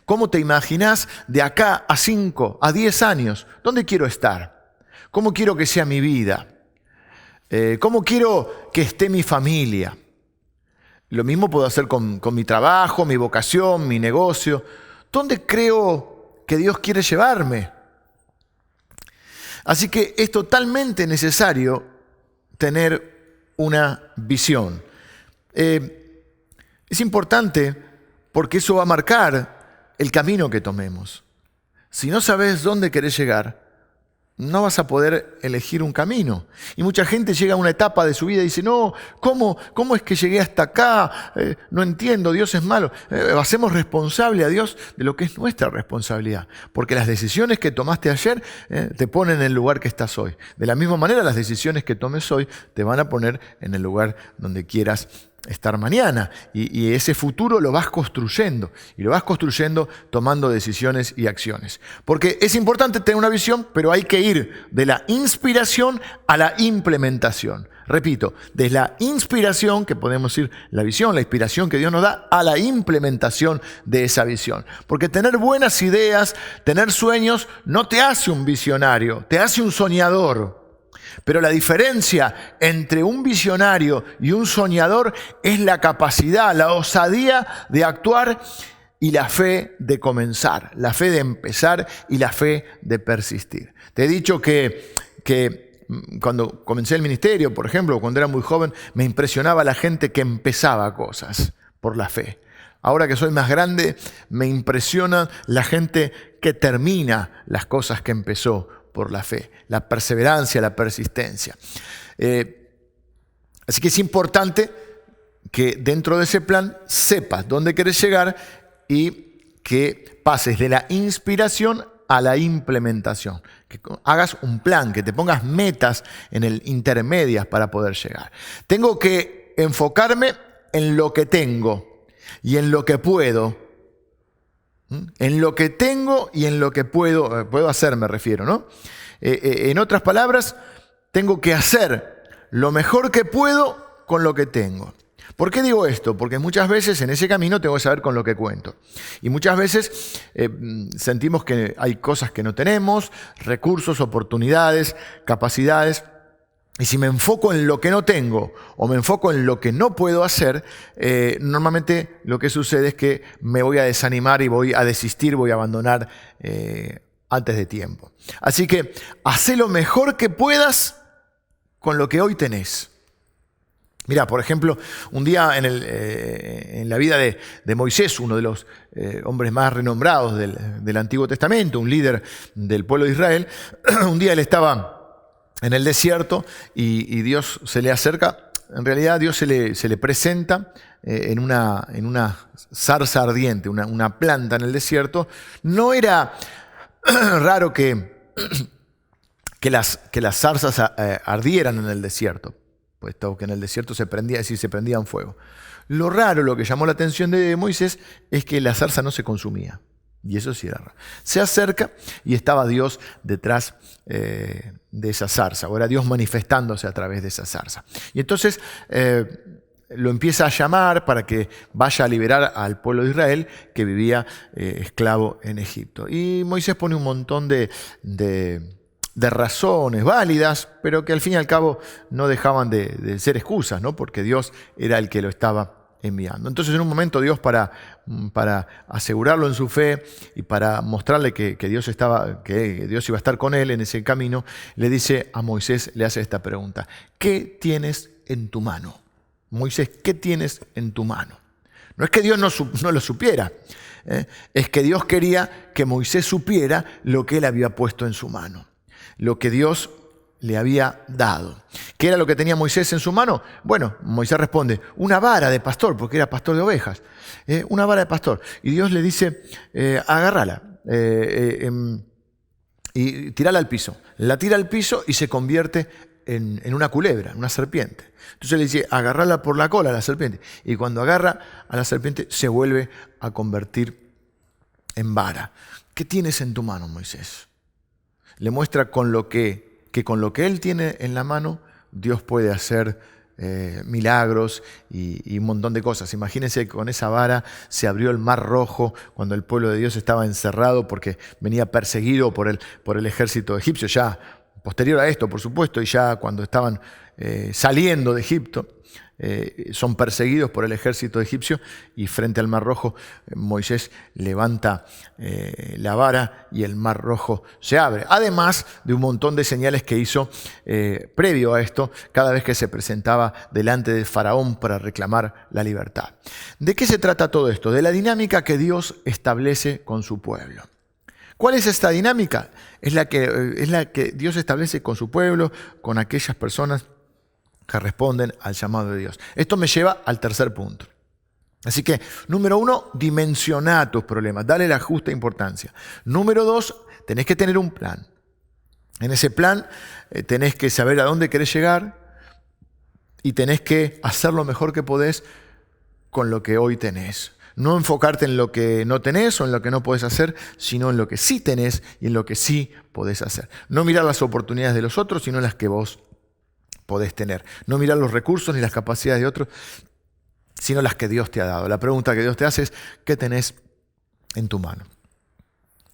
¿Cómo te imaginás de acá a 5, a 10 años? ¿Dónde quiero estar? ¿Cómo quiero que sea mi vida? ¿Cómo quiero que esté mi familia? Lo mismo puedo hacer con mi trabajo, mi vocación, mi negocio. ¿Dónde creo que Dios quiere llevarme? Así que es totalmente necesario tener una visión. Es importante porque eso va a marcar el camino que tomemos. Si no sabes dónde querés llegar, no vas a poder elegir un camino. Y mucha gente llega a una etapa de su vida y dice, no, ¿cómo es que llegué hasta acá? No entiendo, Dios es malo. Hacemos responsable a Dios de lo que es nuestra responsabilidad. Porque las decisiones que tomaste ayer te ponen en el lugar que estás hoy. De la misma manera, las decisiones que tomes hoy te van a poner en el lugar donde quieras estar mañana. Y ese futuro lo vas construyendo. Y lo vas construyendo tomando decisiones y acciones. Porque es importante tener una visión, pero hay que ir de la inspiración a la implementación. Repito, desde la inspiración, que podemos decir la visión, la inspiración que Dios nos da, a la implementación de esa visión. Porque tener buenas ideas, tener sueños, no te hace un visionario, te hace un soñador. Pero la diferencia entre un visionario y un soñador es la capacidad, la osadía de actuar y la fe de comenzar, la fe de empezar y la fe de persistir. Te he dicho que cuando comencé el ministerio, por ejemplo, cuando era muy joven, me impresionaba la gente que empezaba cosas por la fe. Ahora que soy más grande, me impresiona la gente que termina las cosas que empezó por la fe, la perseverancia, la persistencia. Así que es importante que dentro de ese plan sepas dónde querés llegar y que pases de la inspiración a la implementación, que hagas un plan, que te pongas metas en el intermedias para poder llegar. Tengo que enfocarme en lo que tengo y en lo que puedo. En lo que tengo y en lo que puedo hacer, me refiero, ¿no? En otras palabras, tengo que hacer lo mejor que puedo con lo que tengo. ¿Por qué digo esto? Porque muchas veces en ese camino tengo que saber con lo que cuento. Y muchas veces sentimos que hay cosas que no tenemos, recursos, oportunidades, capacidades. Y si me enfoco en lo que no tengo o me enfoco en lo que no puedo hacer, normalmente lo que sucede es que me voy a desanimar y voy a desistir, voy a abandonar antes de tiempo. Así que haz lo mejor que puedas con lo que hoy tenés. Mira, por ejemplo, un día en la vida de Moisés, uno de los hombres más renombrados del Antiguo Testamento, un líder del pueblo de Israel, un día él estaba en el desierto y Dios se le acerca. En realidad Dios se le presenta en una zarza ardiente, una planta en el desierto. No era raro que las zarzas ardieran en el desierto, puesto que en el desierto se prendían fuego. Lo raro, lo que llamó la atención de Moisés, es que la zarza no se consumía. Y eso sí era raro. Se acerca y estaba Dios detrás de esa zarza, o era Dios manifestándose a través de esa zarza. Y entonces lo empieza a llamar para que vaya a liberar al pueblo de Israel que vivía esclavo en Egipto. Y Moisés pone un montón de razones válidas, pero que al fin y al cabo no dejaban de ser excusas, ¿no? Porque Dios era el que lo estaba enviando. Entonces, en un momento, Dios, para asegurarlo en su fe y para mostrarle que Dios iba a estar con él en ese camino, le dice a Moisés, le hace esta pregunta: ¿qué tienes en tu mano? Moisés, ¿qué tienes en tu mano? No es que Dios no lo supiera, es que Dios quería que Moisés supiera lo que él había puesto en su mano, lo que Dios le había dado. ¿Qué era lo que tenía Moisés en su mano? Bueno, Moisés responde: una vara de pastor, porque era pastor de ovejas. Una vara de pastor. Y Dios le dice: agárrala y tirala al piso. La tira al piso y se convierte en una culebra, en una serpiente. Entonces le dice: agarrala por la cola a la serpiente. Y cuando agarra a la serpiente se vuelve a convertir en vara. ¿Qué tienes en tu mano, Moisés? Le muestra que con lo que él tiene en la mano, Dios puede hacer milagros y un montón de cosas. Imagínense que con esa vara se abrió el Mar Rojo cuando el pueblo de Dios estaba encerrado porque venía perseguido por el ejército egipcio, ya posterior a esto, por supuesto, y ya cuando estaban saliendo de Egipto, son perseguidos por el ejército egipcio, y frente al Mar Rojo Moisés levanta la vara y el Mar Rojo se abre. Además de un montón de señales que hizo previo a esto, cada vez que se presentaba delante de Faraón para reclamar la libertad. ¿De qué se trata todo esto? De la dinámica que Dios establece con su pueblo. ¿Cuál es esta dinámica? Es la que Dios establece con su pueblo, con aquellas personas que responden al llamado de Dios. Esto me lleva al tercer punto. Así que, número 1, dimensioná tus problemas, dale la justa importancia. Número 2, tenés que tener un plan. En ese plan tenés que saber a dónde querés llegar y tenés que hacer lo mejor que podés con lo que hoy tenés. No enfocarte en lo que no tenés o en lo que no podés hacer, sino en lo que sí tenés y en lo que sí podés hacer. No mirar las oportunidades de los otros, sino las que vos podés tener. No mirar los recursos ni las capacidades de otros, sino las que Dios te ha dado. La pregunta que Dios te hace es: ¿qué tenés en tu mano?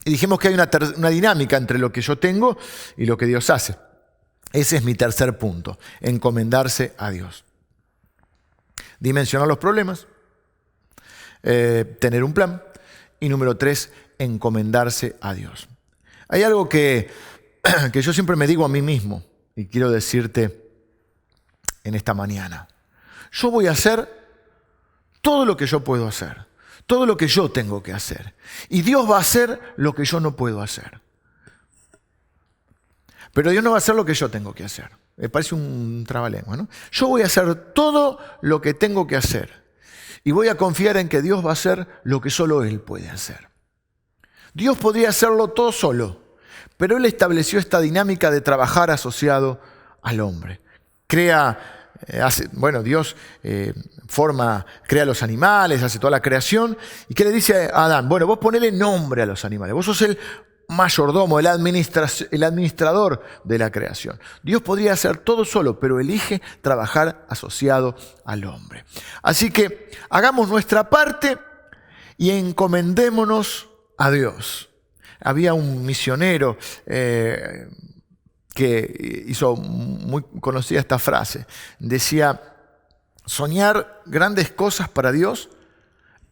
Y dijimos que hay una dinámica entre lo que yo tengo y lo que Dios hace. Ese es mi tercer punto: encomendarse a Dios. Dimensionar los problemas, tener un plan, y número 3, encomendarse a Dios. Hay algo que yo siempre me digo a mí mismo y quiero decirte en esta mañana: yo voy a hacer todo lo que yo puedo hacer, todo lo que yo tengo que hacer, y Dios va a hacer lo que yo no puedo hacer. Pero Dios no va a hacer lo que yo tengo que hacer. Me parece un trabalengua, ¿no? Yo voy a hacer todo lo que tengo que hacer y voy a confiar en que Dios va a hacer lo que solo Él puede hacer. Dios podría hacerlo todo solo, pero Él estableció esta dinámica de trabajar asociado al hombre. Dios crea los animales, hace toda la creación. ¿Y qué le dice a Adán? Bueno, vos ponele nombre a los animales. Vos sos el mayordomo, el administrador de la creación. Dios podría hacer todo solo, pero elige trabajar asociado al hombre. Así que hagamos nuestra parte y encomendémonos a Dios. Había un misionero que hizo muy conocida esta frase. Decía: soñar grandes cosas para Dios,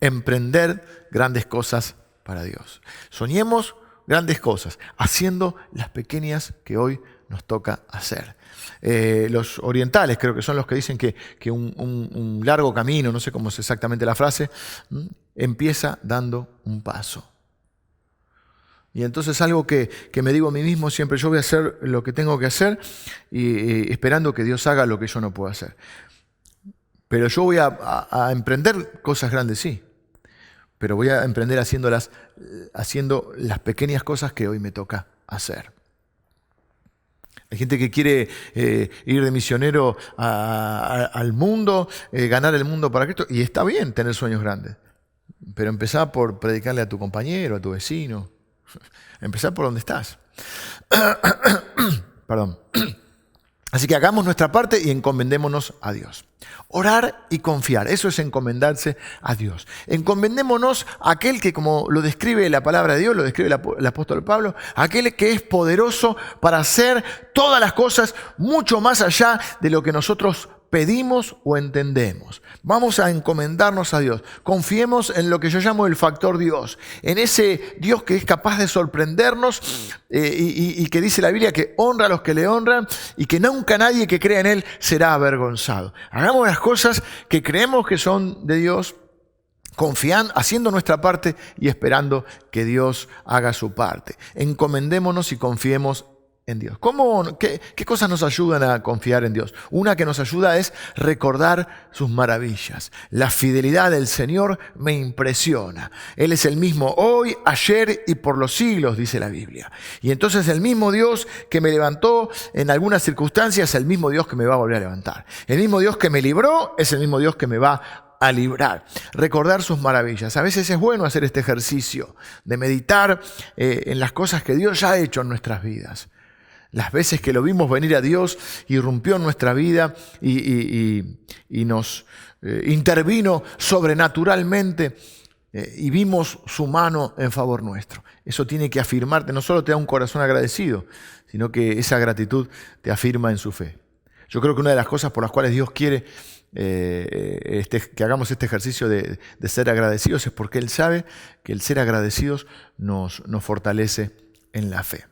emprender grandes cosas para Dios. Soñemos grandes cosas, haciendo las pequeñas que hoy nos toca hacer. Los orientales creo que son los que dicen que un largo camino, no sé cómo es exactamente la frase, empieza dando un paso. Y entonces algo que me digo a mí mismo siempre, yo voy a hacer lo que tengo que hacer y esperando que Dios haga lo que yo no puedo hacer. Pero yo voy a emprender cosas grandes, sí. Pero voy a emprender haciendo las pequeñas cosas que hoy me toca hacer. Hay gente que quiere ir de misionero al mundo, ganar el mundo para Cristo. Y está bien tener sueños grandes. Pero empezá por predicarle a tu compañero, a tu vecino. Empezá por donde estás. Perdón. Así que hagamos nuestra parte y encomendémonos a Dios. Orar y confiar, eso es encomendarse a Dios. Encomendémonos a aquel que, como lo describe la palabra de Dios, lo describe el apóstol Pablo, aquel que es poderoso para hacer todas las cosas mucho más allá de lo que nosotros pedimos o entendemos. Vamos a encomendarnos a Dios. Confiemos en lo que yo llamo el factor Dios. En ese Dios que es capaz de sorprendernos y que dice la Biblia que honra a los que le honran y que nunca nadie que crea en Él será avergonzado. Hagamos las cosas que creemos que son de Dios, confiando, haciendo nuestra parte y esperando que Dios haga su parte. Encomendémonos y confiemos en Dios. ¿Qué cosas nos ayudan a confiar en Dios? Una que nos ayuda es recordar sus maravillas. La fidelidad del Señor me impresiona. Él es el mismo hoy, ayer y por los siglos, dice la Biblia. Y entonces el mismo Dios que me levantó en algunas circunstancias es el mismo Dios que me va a volver a levantar. El mismo Dios que me libró es el mismo Dios que me va a librar. Recordar sus maravillas. A veces es bueno hacer este ejercicio de meditar en las cosas que Dios ya ha hecho en nuestras vidas. Las veces que lo vimos venir a Dios, irrumpió en nuestra vida y nos intervino sobrenaturalmente y vimos su mano en favor nuestro. Eso tiene que afirmarte, no solo te da un corazón agradecido, sino que esa gratitud te afirma en su fe. Yo creo que una de las cosas por las cuales Dios quiere que hagamos este ejercicio de ser agradecidos es porque Él sabe que el ser agradecidos nos fortalece en la fe.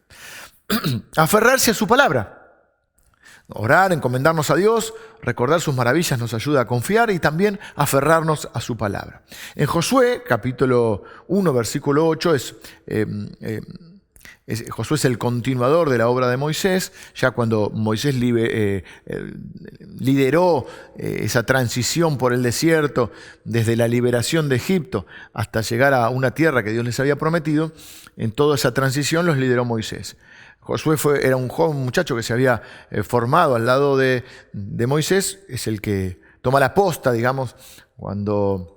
Aferrarse a su palabra. Orar, encomendarnos a Dios, recordar sus maravillas nos ayuda a confiar y también aferrarnos a su palabra. En Josué, capítulo 1, versículo 8, Josué es el continuador de la obra de Moisés, ya cuando Moisés lideró esa transición por el desierto, desde la liberación de Egipto hasta llegar a una tierra que Dios les había prometido. En toda esa transición los lideró Moisés. Josué era un joven muchacho que se había formado al lado de Moisés, es el que toma la posta, digamos, cuando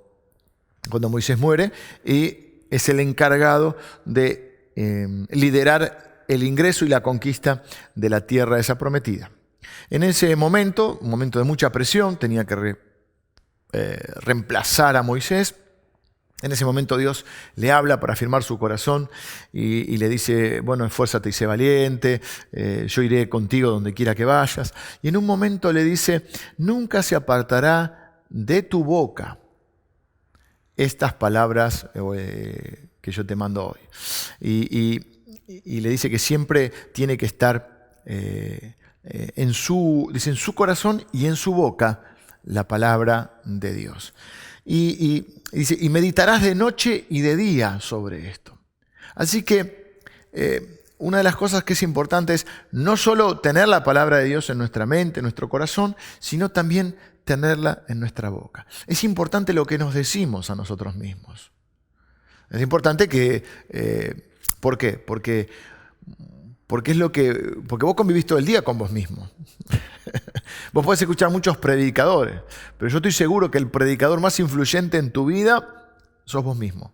Moisés muere, y es el encargado de liderar el ingreso y la conquista de la tierra esa prometida. En ese momento, un momento de mucha presión, tenía que reemplazar a Moisés. En ese momento Dios le habla para afirmar su corazón y le dice, bueno, esfuérzate y sé valiente, yo iré contigo donde quiera que vayas. Y en un momento le dice, nunca se apartará de tu boca estas palabras que yo te mando hoy. Y le dice que siempre tiene que estar en su corazón y en su boca la palabra de Dios. Y dice, y meditarás de noche y de día sobre esto. Así que una de las cosas que es importante es no solo tener la palabra de Dios en nuestra mente, en nuestro corazón, sino también tenerla en nuestra boca. Es importante lo que nos decimos a nosotros mismos. Es importante que... ¿Por qué? Porque vos convivís todo el día con vos mismo. Vos podés escuchar muchos predicadores, pero yo estoy seguro que el predicador más influyente en tu vida sos vos mismo.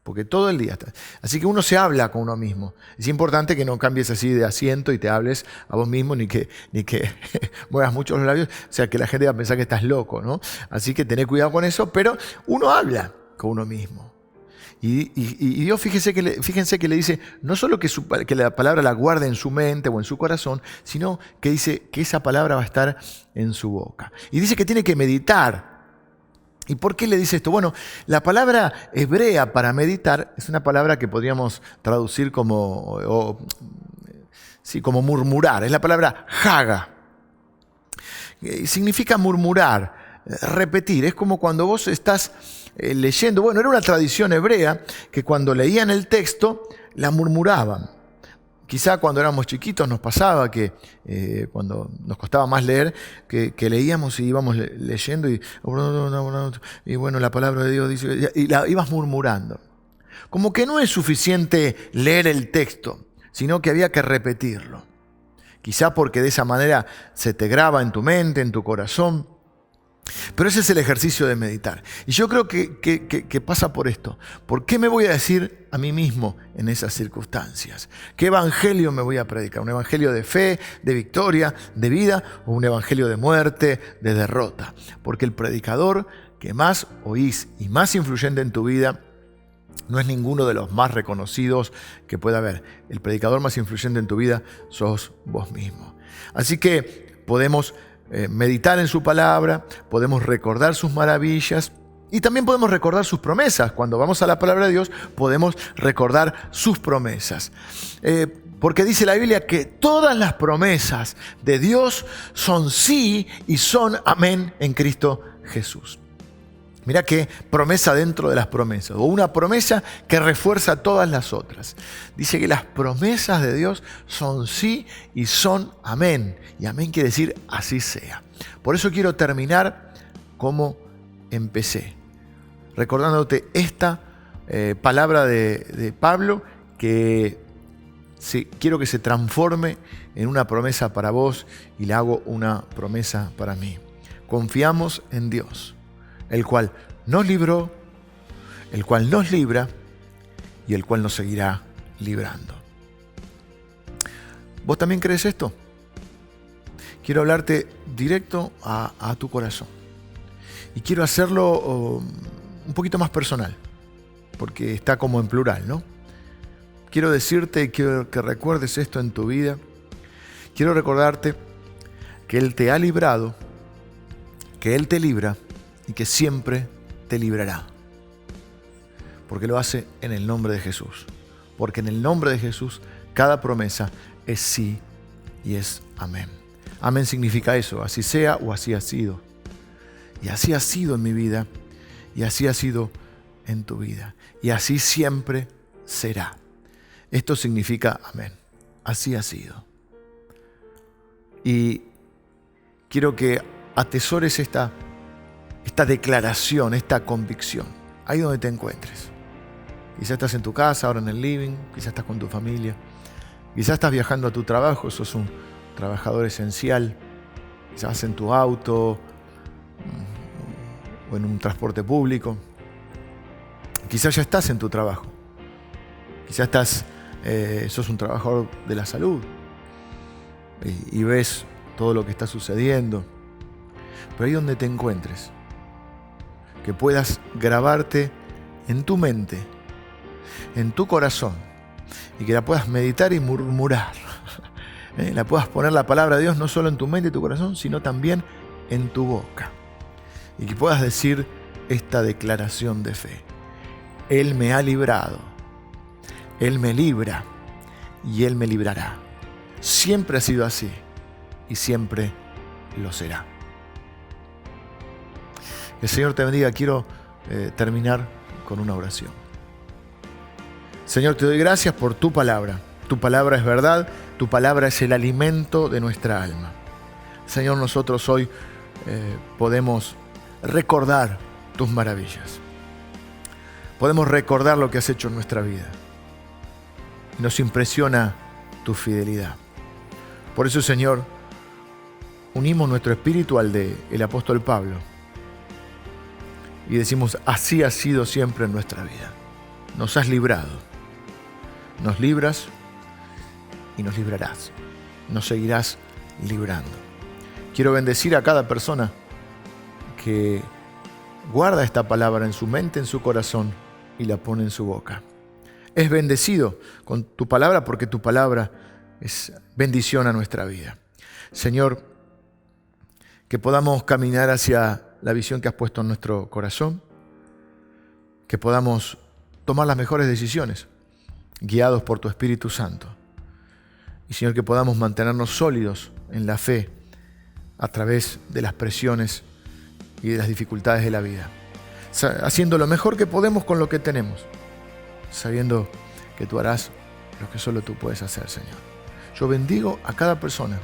Porque todo el día estás. Así que uno se habla con uno mismo. Es importante que no cambies así de asiento y te hables a vos mismo, ni que muevas mucho los labios, o sea que la gente va a pensar que estás loco, ¿no? Así que tené cuidado con eso, pero uno habla con uno mismo. Y Dios, fíjense que le dice, no solo que la palabra la guarde en su mente o en su corazón, sino que dice que esa palabra va a estar en su boca. Y dice que tiene que meditar. ¿Y por qué le dice esto? Bueno, la palabra hebrea para meditar es una palabra que podríamos traducir como, Sí, como murmurar. Es la palabra haga. Significa murmurar, repetir. Es como cuando vos estás leyendo. Bueno, era una tradición hebrea que cuando leían el texto la murmuraban. Quizá cuando éramos chiquitos nos pasaba que cuando nos costaba más leer, que leíamos y íbamos leyendo y bueno, la palabra de Dios dice, y la ibas murmurando. Como que no es suficiente leer el texto, sino que había que repetirlo. Quizá porque de esa manera se te graba en tu mente, en tu corazón. Pero ese es el ejercicio de meditar. Y yo creo que pasa por esto. ¿Por qué me voy a decir a mí mismo en esas circunstancias? ¿Qué evangelio me voy a predicar? ¿Un evangelio de fe, de victoria, de vida? ¿O un evangelio de muerte, de derrota? Porque el predicador que más oís y más influyente en tu vida no es ninguno de los más reconocidos que pueda haber. El predicador más influyente en tu vida sos vos mismo. Así que podemos meditar en su palabra, podemos recordar sus maravillas y también podemos recordar sus promesas. Cuando vamos a la palabra de Dios podemos recordar sus promesas. Porque dice la Biblia que todas las promesas de Dios son sí y son amén en Cristo Jesús. Mirá qué promesa dentro de las promesas, o una promesa que refuerza todas las otras. Dice que las promesas de Dios son sí y son amén. Y amén quiere decir así sea. Por eso quiero terminar como empecé, recordándote esta palabra de Pablo que quiero que se transforme en una promesa para vos y le hago una promesa para mí. Confiamos en Dios, el cual nos libró, el cual nos libra y el cual nos seguirá librando. ¿Vos también crees esto? Quiero hablarte directo a tu corazón. Y quiero hacerlo un poquito más personal, porque está como en plural, ¿no? Quiero decirte, quiero que recuerdes esto en tu vida. Quiero recordarte que Él te ha librado, que Él te libra y que siempre te librará. Porque lo hace en el nombre de Jesús. Porque en el nombre de Jesús cada promesa es sí y es amén. Amén significa eso, así sea o así ha sido. Y así ha sido en mi vida y así ha sido en tu vida. Y así siempre será. Esto significa amén. Así ha sido. Y quiero que atesores esta declaración, esta convicción, ahí donde te encuentres. Quizás estás en tu casa, ahora en el living, quizás estás con tu familia, quizás estás viajando a tu trabajo, sos un trabajador esencial, quizás en tu auto o en un transporte público, quizás ya estás en tu trabajo, quizás sos un trabajador de la salud y ves todo lo que está sucediendo, pero ahí donde te encuentres, que puedas grabarte en tu mente, en tu corazón, y que la puedas meditar y murmurar. La puedas poner la palabra de Dios no solo en tu mente y tu corazón, sino también en tu boca. Y que puedas decir esta declaración de fe. Él me ha librado, Él me libra y Él me librará. Siempre ha sido así y siempre lo será. Que el Señor te bendiga. Quiero terminar con una oración. Señor, te doy gracias por tu palabra. Tu palabra es verdad, tu palabra es el alimento de nuestra alma. Señor, nosotros hoy podemos recordar tus maravillas. Podemos recordar lo que has hecho en nuestra vida. Nos impresiona tu fidelidad. Por eso, Señor, unimos nuestro espíritu al del apóstol Pablo y decimos, así ha sido siempre en nuestra vida. Nos has librado, nos libras y nos librarás. Nos seguirás librando. Quiero bendecir a cada persona que guarda esta palabra en su mente, en su corazón y la pone en su boca. Es bendecido con tu palabra porque tu palabra es bendición a nuestra vida. Señor, que podamos caminar hacia la visión que has puesto en nuestro corazón, que podamos tomar las mejores decisiones, guiados por tu Espíritu Santo, Y Señor, que podamos mantenernos sólidos en la fe a través de las presiones y de las dificultades de la vida, haciendo lo mejor que podemos con lo que tenemos, sabiendo que tú harás lo que solo tú puedes hacer, Señor. Yo bendigo a cada persona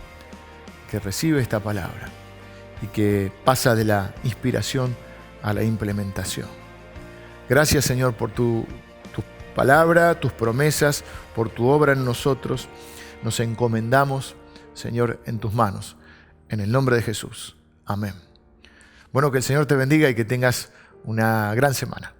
que recibe esta palabra y que pasa de la inspiración a la implementación. Gracias, Señor, por tu palabra, tus promesas, por tu obra en nosotros. Nos encomendamos, Señor, en tus manos. En el nombre de Jesús. Amén. Bueno, que el Señor te bendiga y que tengas una gran semana.